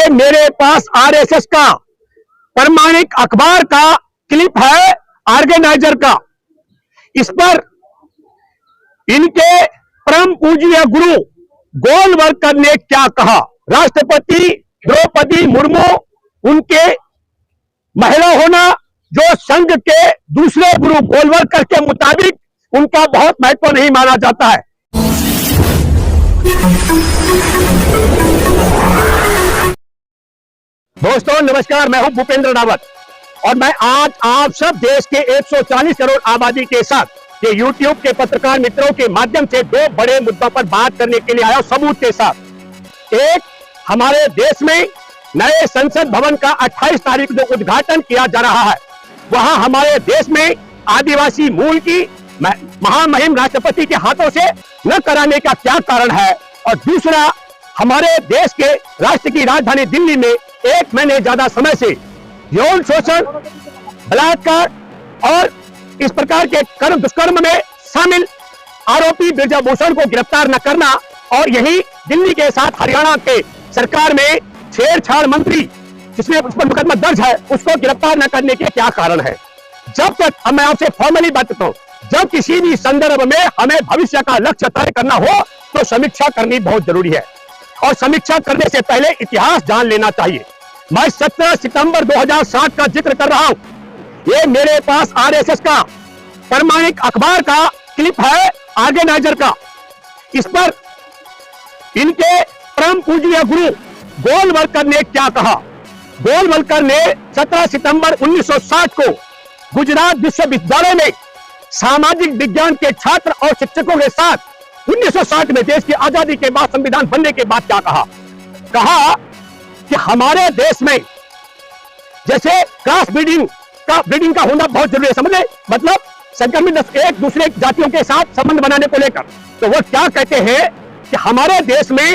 ये मेरे पास आरएसएस का प्रमाणिक अखबार का क्लिप है ऑर्गेनाइजर का। इस पर इनके परम पूज्य गुरु गोलवलकर ने क्या कहा। राष्ट्रपति द्रौपदी मुर्मू उनके महिला होना जो संघ के दूसरे गुरु गोलवलकर के मुताबिक उनका बहुत महत्व नहीं माना जाता है। दोस्तों नमस्कार, मैं हूं भूपेंद्र रावत और मैं आज आप सब देश के 140 करोड़ आबादी के साथ ये YouTube के पत्रकार मित्रों के माध्यम से दो बड़े मुद्दों पर बात करने के लिए आया हूं सबूत के साथ। एक, हमारे देश में नए संसद भवन का 28 तारीख जो उद्घाटन किया जा रहा है, वहां हमारे देश में आदिवासी मूल की महामहिम राष्ट्रपति के हाथों से न कराने का क्या कारण है। और दूसरा, हमारे देश के राष्ट्र की राजधानी दिल्ली में 1 महीने ज्यादा समय से यौन शोषण, बलात्कार और इस प्रकार के कर्म दुष्कर्म में शामिल आरोपी ब्रजभूषण को गिरफ्तार न करना और यही दिल्ली के साथ हरियाणा के सरकार में छेड़छाड़ मंत्री जिसमें उस पर मुकदमा दर्ज है उसको गिरफ्तार न करने के क्या कारण है। जब तक, अब मैं आपसे फॉर्मली बात करता हूं, जब किसी भी संदर्भ में हमें भविष्य का लक्ष्य तय करना हो तो समीक्षा करनी बहुत जरूरी है और समीक्षा करने से पहले इतिहास जान लेना चाहिए। मैं 17 सितंबर 2007 का जिक्र कर रहा हूं। ये मेरे पास आरएसएस का प्रमाणिक अखबार का क्लिप है ऑर्गेनाइजर का। इस पर इनके परम पूज्य गुरु गोलवलकर ने क्या कहा। गोलवलकर ने 17 सितंबर 1960 को गुजरात विश्वविद्यालय में सामाजिक विज्ञान के छात्र और शिक्षकों के साथ 1960 में देश की आजादी के बाद संविधान बनने के बाद क्या कहा। कहा कि हमारे देश में जैसे क्रॉस ब्रीडिंग का होना बहुत जरूरी है। समझे, मतलब संक्रमित एक दूसरे जातियों के साथ संबंध बनाने को लेकर। तो वो क्या कहते हैं कि हमारे देश में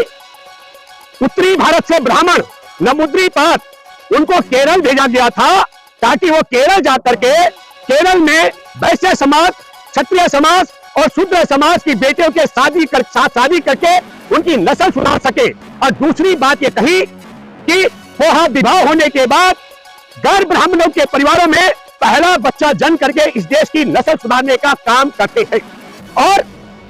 उत्तरी भारत से ब्राह्मण नमुद्रीपात उनको केरल भेजा गया था ताकि वो केरल जाकर के केरल में वैश्य समाज, क्षत्रिय समाज और शूद्र समाज की बेटियों के साथ शादी करके उनकी नस्ल सुधार सके। और दूसरी बात ये कही कि विवाह विवाह होने के बाद गैर ब्राह्मणों के परिवारों में पहला बच्चा जन्म करके इस देश की नस्ल सुधारने का काम करते हैं। और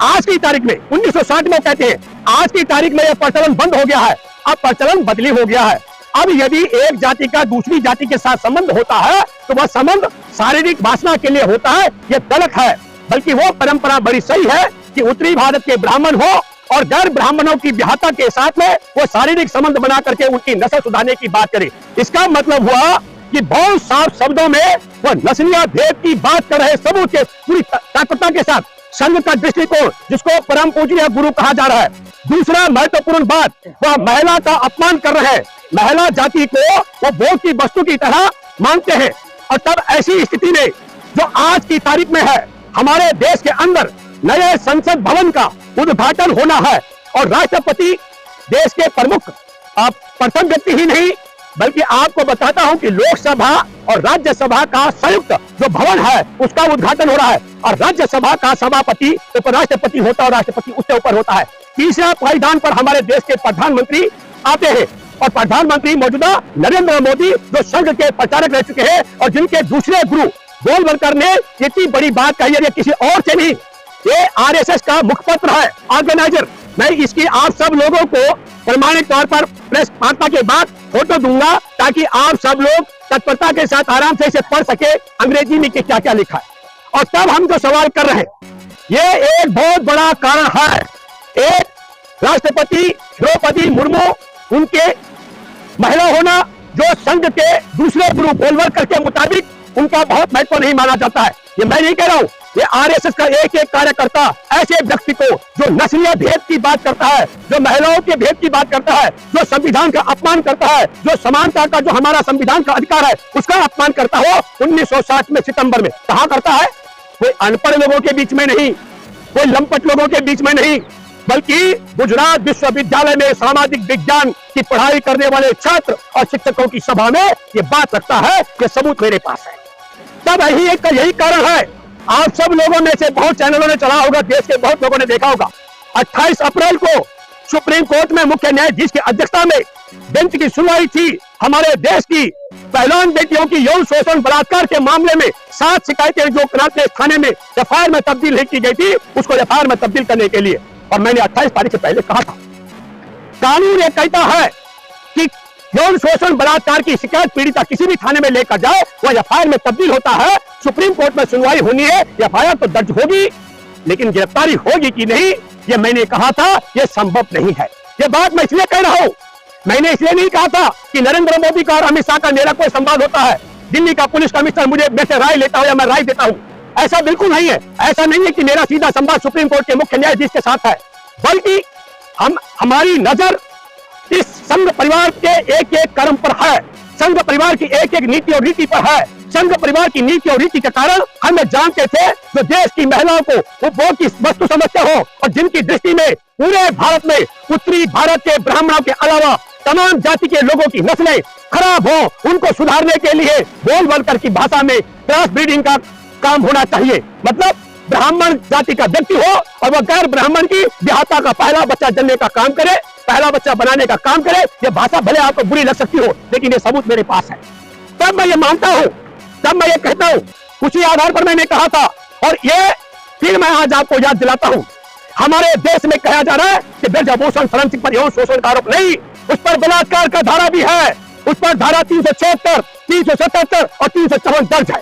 आज की तारीख में 1960 में कहते हैं, आज की तारीख में यह प्रचलन बंद हो गया है, अब प्रचलन बदली हो गया है। अब यदि एक जाति का दूसरी जाति के साथ संबंध होता है तो वह संबंध शारीरिक वासना के लिए होता है, यह गलत है। बल्कि वो परंपरा बड़ी सही है कि उत्तरी भारत के ब्राह्मण हो और गैर ब्राह्मणों की विवाहता के साथ में वो शारीरिक संबंध बना करके उनकी नस्ल सुधारने की बात करे। इसका मतलब हुआ कि बहुत साफ शब्दों में वो नस्लीय भेद की बात कर रहे सबूत के पूरी तत्परता के साथ। संघ का दृष्टिकोण जिसको परम पूज्य गुरु कहा जा रहा है। दूसरा महत्वपूर्ण बात, वह महिला का अपमान कर रहे हैं। महिला जाति को वो भोग की वस्तु की तरह मानते हैं। और तब ऐसी स्थिति में जो आज की तारीख में है, हमारे देश के अंदर नए संसद भवन का उद्घाटन होना है और राष्ट्रपति देश के प्रमुख प्रथम व्यक्ति ही नहीं बल्कि आपको बताता हूं कि लोकसभा और राज्यसभा का संयुक्त जो भवन है उसका उद्घाटन हो रहा है। और राज्यसभा का सभापति उपराष्ट्रपति होता है और राष्ट्रपति उससे ऊपर होता है। तीसरा पायदान पर हमारे देश के प्रधानमंत्री आते हैं और प्रधानमंत्री मौजूदा नरेंद्र मोदी जो संघ के प्रचारक रह चुके हैं और जिनके दूसरे गुरु गोलवलकर ने इतनी बड़ी बात कही है, किसी और से नहीं, ये आरएसएस का मुखपत्र है ऑर्गेनाइजर। मैं इसकी आप सब लोगों को प्रमाणिक तौर पर प्रेस वार्ता के बाद फोटो दूंगा ताकि आप सब लोग तत्परता के साथ आराम से इसे पढ़ सके अंग्रेजी में क्या क्या लिखा है। और तब हम जो सवाल कर रहे हैं, ये एक बहुत बड़ा कारण है। एक, राष्ट्रपति द्रौपदी मुर्मू उनके महिला होना जो संघ के दूसरे गुरु गोलवलकर के मुताबिक उनका बहुत महत्व नहीं माना जाता है। ये मैं नहीं कह रहा हूं, ये आरएसएस का एक एक कार्यकर्ता ऐसे व्यक्ति को जो नस्लीय भेद की बात करता है, जो महिलाओं के भेद की बात करता है, जो संविधान का अपमान करता है, जो समानता का जो हमारा संविधान का अधिकार है उसका अपमान करता हो 1960 में सितंबर में कहां करता है। कोई अनपढ़ लोगों के बीच में नहीं, कोई लंपट लोगों के बीच में नहीं, बल्कि गुजरात विश्वविद्यालय में सामाजिक विज्ञान की पढ़ाई करने वाले छात्र और शिक्षकों की सभा में ये बात रखता है। ये सबूत मेरे पास है। तब यही कारण है, आप सब लोगों में से बहुत चैनलों ने चला होगा, देश के बहुत लोगों ने देखा होगा, 28 अप्रैल को सुप्रीम कोर्ट में मुख्य न्यायाधीश की अध्यक्षता में बेंच की सुनवाई थी हमारे देश की पहलवान बेटियों की यौन शोषण बलात्कार के मामले में 7 शिकायतें जो कराटे थाने में एफआईआर में तब्दील नहीं की गई थी, उसको एफआईआर में तब्दील करने के लिए। और मैंने 28 तारीख से पहले कहा था, कानून ये कहता है कि यौन शोषण बलात्कार की शिकायत पीड़िता किसी भी थाने में लेकर जाए, वह एफआईआर में तब्दील होता है। सुप्रीम कोर्ट में सुनवाई होनी है, एफआईआर तो दर्ज होगी, लेकिन गिरफ्तारी होगी कि नहीं, ये मैंने कहा था, यह संभव नहीं है। यह बात मैं इसलिए कह रहा हूं, मैंने इसलिए नहीं कहा था कि नरेंद्र मोदी का और अमित शाह का मेरा कोई संवाद होता है, दिल्ली का पुलिस कमिश्नर मुझे से राय लेता हो या मैं राय देता हूं, ऐसा बिल्कुल नहीं है। ऐसा नहीं है कि मेरा सीधा संवाद सुप्रीम कोर्ट के मुख्य न्यायाधीश के साथ है, बल्कि हमारी नजर इस संघ परिवार के एक एक कर्म पर है, संघ परिवार की एक एक नीति और रीति पर है। संघ परिवार की नीति और रीति के कारण हम जानते थे जो देश की महिलाओं को उपभोग की वस्तु समझते हो और जिनकी दृष्टि में पूरे भारत में उत्तरी भारत के ब्राह्मणों के अलावा तमाम जाति के लोगों की नस्लें खराब हो, उनको सुधारने के लिए बोलकर की भाषा में क्रॉस ब्रीडिंग का काम होना चाहिए। मतलब ब्राह्मण जाति का व्यक्ति हो और वह गैर ब्राह्मण की देहाता का पहला बच्चा जनने का काम करे, पहला बच्चा बनाने का काम करे। यह भाषा भले आपको बुरी लग सकती हो, लेकिन ये सबूत मेरे पास है। तब मैं ये मानता हूं, तब मैं ये कहता हूं, उसी आधार पर मैंने कहा था। और ये फिर मैं आज आपको याद दिलाता हूं, हमारे देश में कहा जा रहा है कि ब्रजभूषण शरण सिंह पर यौन शोषण का आरोप नहीं, उस पर बलात्कार का धारा भी है, उस पर धारा 376, 377 और 354 दर्ज है।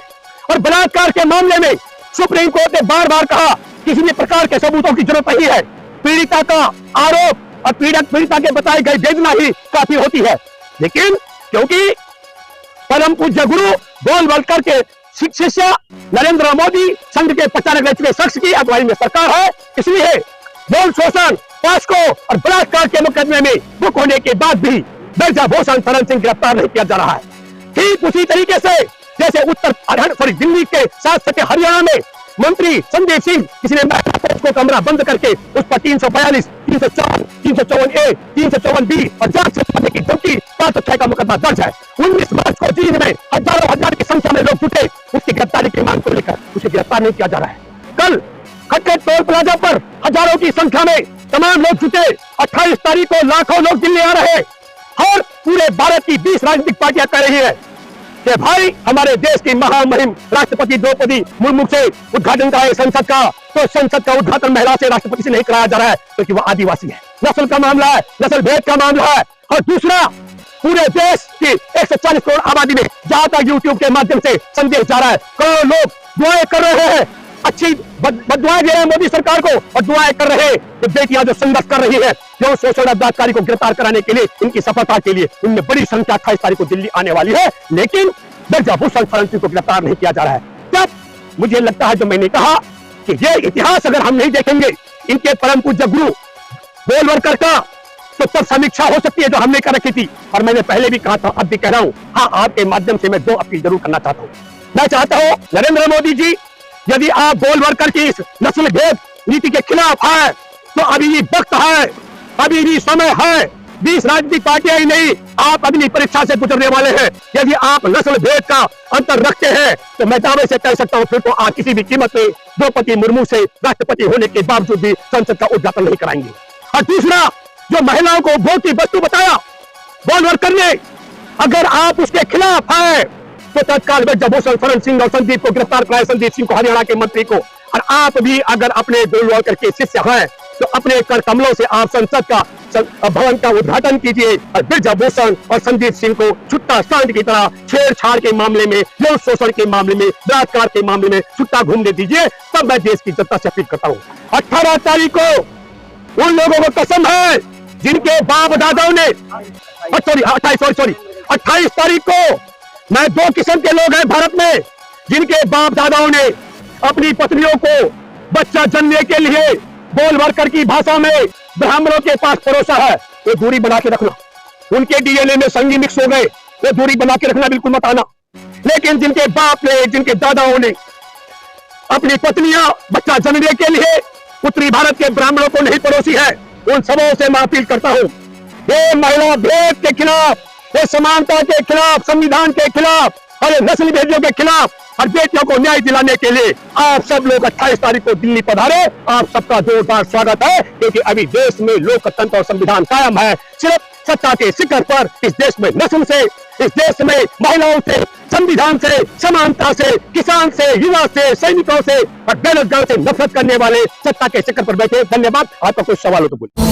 और बलात्कार के मामले में सुप्रीम कोर्ट ने बार बार कहा किसी भी प्रकार के सबूतों की जरूरत नहीं है, पीड़िता का आरोप और पीड़िता के बताए गए वेदना ही काफी होती है। लेकिन क्योंकि परम पूज्य गुरु बोलवलकर के शिष्य नरेंद्र मोदी संघ के प्रचारक रह चुके शख्स की अगुवाई में सरकार है, इसलिए यौन शोषण, पॉस्को और बलात्कार के मुकदमे में बुक होने के बाद भी ब्रजभूषण शरण सिंह गिरफ्तार नहीं किया जा रहा है। ठीक उसी तरीके से जैसे दिल्ली के साथ सटे हरियाणा में मंत्री संदीप सिंह किसी ने को कमरा बंद करके उस पर 342, 304, 354A, 354B और जांच करने की धमकी 506 का मुकदमा दर्ज है। 19 मार्च को दिल्ली में हजार की संख्या में लोग जुटे, उसकी गिरफ्तारी की मांग को लेकर उसे गिरफ्तार नहीं किया जा रहा है। कल खटखट टोल प्लाजा पर हजारों की संख्या में तमाम लोग जुटे, 28 तारीख को लाखों लोग दिल्ली आ रहे और पूरे भारत की 20 राजनीतिक पार्टियां कह रही है कि भाई हमारे देश की महामहिम राष्ट्रपति द्रौपदी मुर्मू से उद्घाटन कराए संसद का, तो संसद का उद्घाटन महिला से राष्ट्रपति से नहीं कराया जा रहा है क्योंकि वह आदिवासी है। नस्ल का मामला है, नस्ल भेद का मामला है। और दूसरा, पूरे देश की 140 करोड़ आबादी में जहां तक यूट्यूब के माध्यम से संदेश जा रहा है, करोड़ों लोग दुआएं कर रहे हैं, अच्छी बदुआएं दे रहे हैं मोदी सरकार को और दुआएं कर रहे हैं कि बेटियां जो संघर्ष कर रही है यौन शोषण बलात्कारी को गिरफ्तार कराने के लिए, इनकी सफलता के लिए उनमें बड़ी संख्या 28 तारीख को दिल्ली आने वाली है। लेकिन ब्रजभूषण शरण सिंह को गिरफ्तार नहीं किया जा रहा है। तब मुझे लगता है, जो मैंने कहा कि ये इतिहास अगर हम नहीं देखेंगे इनके परम पूज्य गुरु बोलवलकर का, तो तब समीक्षा हो सकती है जो हमने कर रखी थी। और मैंने पहले भी कहा था, अब भी कह रहा हूं, हाँ, आपके माध्यम से मैं 2 अपील जरूर करना चाहता हूं। मैं चाहता हूं नरेंद्र मोदी जी, यदि आप बोलवलकर की इस नस्ल भेद नीति के खिलाफ है तो अभी भी वक्त है, अभी भी समय है। 20 राजनीतिक पार्टियां ही नहीं, आप अग्नि परीक्षा से गुजरने वाले हैं। यदि आप नस्ल भेद का अंतर रखते हैं तो मैं दावे से कह सकता हूं फिर तो आप किसी भी कीमत में द्रौपदी मुर्मू से राष्ट्रपति होने के बावजूद भी संसद का उद्घाटन नहीं कराएंगे। और दूसरा, जो महिलाओं को उपभोग की वस्तु बताया बोलवलकर ने, अगर आप उसके खिलाफ है तो तत्काल ब्रजभूषण शरण सिंह और संदीप को गिरफ्तार कराए, संदीप सिंह को, हरियाणा के मंत्री को। और आप भी अगर अपने बोलवलकर के शिष्य हैं तो अपने कर कमलों से आप संसद का भवन का उद्घाटन कीजिए और ब्रजभूषण और संदीप सिंह को छुट्टा सांड की तरह छेड़छाड़ के मामले में, यौन शोषण के मामले में, बलात्कार के मामले में छुट्टा घूमने दीजिए। तब मैं देश की जनता से अपील करता हूँ, 18 तारीख को उन लोगों को कसम है जिनके बाप दादाओं ने 28 तारीख को, मैं 2 किस्म के लोग हैं भारत में जिनके बाप दादाओं ने अपनी पत्नियों को बच्चा जन्मने के लिए बोलवलकर की भाषा में ब्राह्मणों के पास परोसा है। वो दूरी बना के रखना, उनके डीएनए में संगी मिक्स हो गए, वो दूरी बना के रखना, बिल्कुल मत आना। लेकिन जिनके बाप ने, जिनके दादाओं ने अपनी पत्नियां बच्चा जन्मने के लिए उत्तरी भारत के ब्राह्मणों को नहीं परोसी है, उन सबों से मैं अपील करता हूं, ये महिला भेद के खिलाफ, ये समानता के खिलाफ, संविधान के खिलाफ और ये नस्ल भेदियों के खिलाफ और बेटियों को न्याय दिलाने के लिए आप सब लोग 28 तारीख को दिल्ली पधारे। आप सबका जोरदार स्वागत है, क्योंकि अभी देश में लोकतंत्र और संविधान कायम है। सिर्फ सत्ता के शिखर पर इस देश में नस्ल से, इस देश में महिलाओं से, संविधान से, समानता से, किसान से, युवा से, सैनिकों से और बेरोजगार से नफरत करने वाले सत्ता के शिखर पर बैठे। धन्यवाद। आपका कोई सवाल हो तो बोलिए।